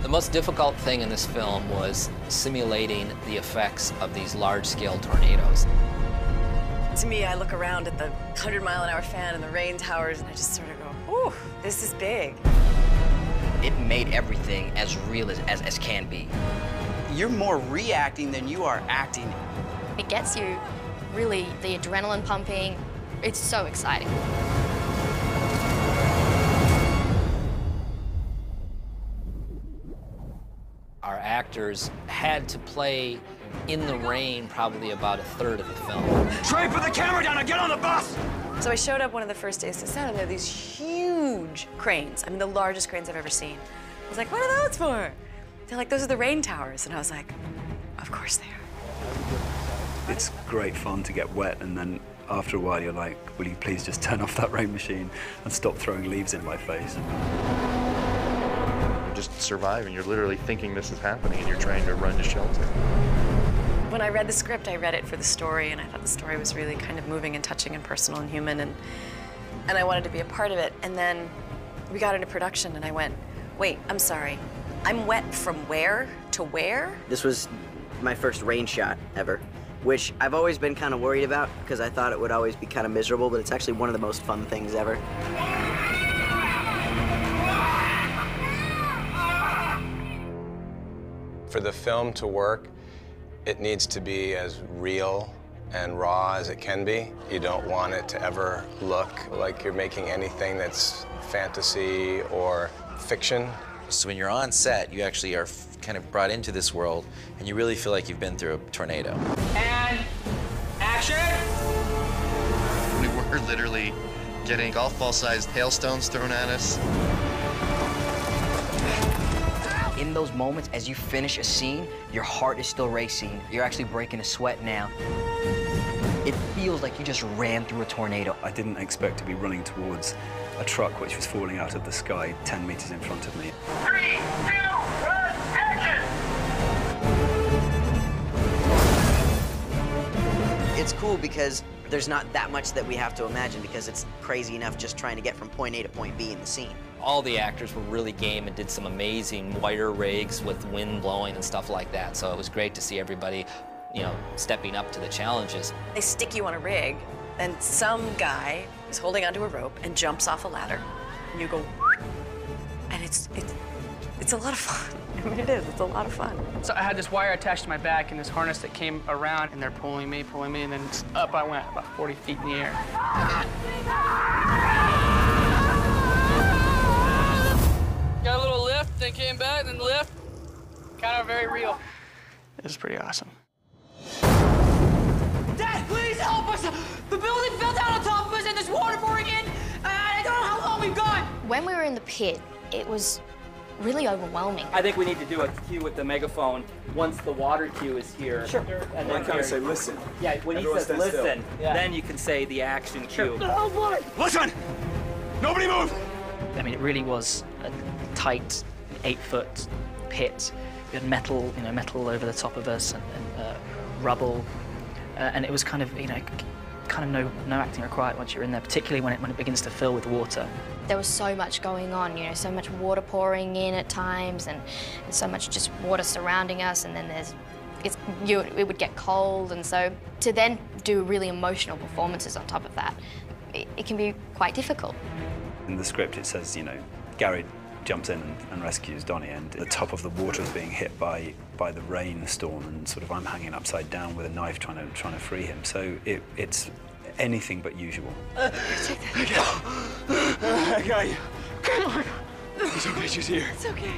The most difficult thing in this film was simulating the effects of these large-scale tornadoes. To me, I look around at the 100-mile-an-hour fan and the rain towers, and I just sort of go, "Ooh, this is big." It made everything as real as can be. You're more reacting than you are acting. It gets you really the adrenaline pumping. It's so exciting. Our actors had to play in the rain probably about a third of the film. Trey, put the camera down and get on the bus! So I showed up one of the first days to set, and there are these huge cranes. I mean, the largest cranes I've ever seen. I was like, what are those for? They're like, those are the rain towers. And I was like, of course they are. It's great fun to get wet, and then after a while you're like, will you please just turn off that rain machine and stop throwing leaves in my face? Just surviving. You're literally thinking this is happening and you're trying to run to shelter. When I read the script, I read it for the story, and I thought the story was really kind of moving and touching and personal and human, and I wanted to be a part of it. And then we got into production, and I went, wait, I'm sorry. I'm wet from where to where? This was my first rain shot ever, which I've always been kind of worried about because I thought it would always be kind of miserable, but it's actually one of the most fun things ever. For the film to work, it needs to be as real and raw as it can be. You don't want it to ever look like you're making anything that's fantasy or fiction. So when you're on set, you actually are kind of brought into this world, and you really feel like you've been through a tornado. And action! We were literally getting golf ball-sized hailstones thrown at us. In those moments, as you finish a scene, your heart is still racing. You're actually breaking a sweat now. It feels like you just ran through a tornado. I didn't expect to be running towards a truck which was falling out of the sky 10 meters in front of me. 3, 2, 1, action! It's cool because there's not that much that we have to imagine because it's crazy enough just trying to get from point A to point B in the scene. All the actors were really game and did some amazing wire rigs with wind blowing and stuff like that. So it was great to see everybody, you know, stepping up to the challenges. They stick you on a rig, and some guy is holding onto a rope and jumps off a ladder, and you go, and it's a lot of fun. I mean, it is. It's a lot of fun. So I had this wire attached to my back and this harness that came around, and they're pulling me, and then up I went about 40 feet in the air. Got a little lift, then came back, then lift. Kind of very real. It was pretty awesome. Dad, please help us! The building fell down on top of us and there's water pouring in, and I don't know how long we've gone! When we were in the pit, it was really overwhelming. I think we need to do a cue with the megaphone once the water cue is here. Sure. And then kind of say, listen. Yeah, when Everyone he says listen, then you can say the action cue. Oh boy! Listen! Nobody move! I mean, it really was a tight 8-foot pit. We had metal, metal over the top of us and rubble. And it was kind of, kind of no acting required once you're in there, particularly when it begins to fill with water. There was so much going on, so much water pouring in at times, and so much just water surrounding us, and then it would get cold, and so to then do really emotional performances on top of that, it can be quite difficult. In the script it says, Gary jumps in and rescues Donnie, and the top of the water is being hit by the rainstorm, and sort of I'm hanging upside down with a knife trying to free him. So it's anything but usual. I got you. Come on. It's okay, she's here. It's okay.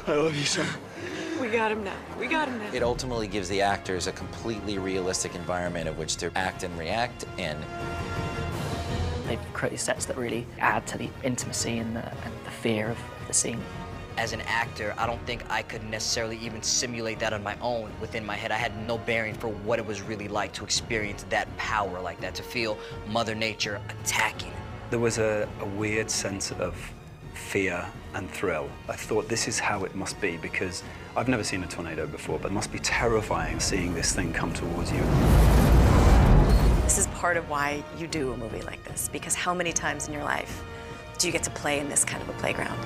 I love you, son. We got him now. We got him now. It ultimately gives the actors a completely realistic environment of which to act and react in. They've created sets that really add to the intimacy and the fear of the scene. As an actor, I don't think I could necessarily even simulate that on my own within my head. I had no bearing for what it was really like to experience that power like that, to feel Mother Nature attacking. There was a weird sense of fear and thrill. I thought this is how it must be, because I've never seen a tornado before, but it must be terrifying seeing this thing come towards you. This is part of why you do a movie like this, because how many times in your life do you get to play in this kind of a playground?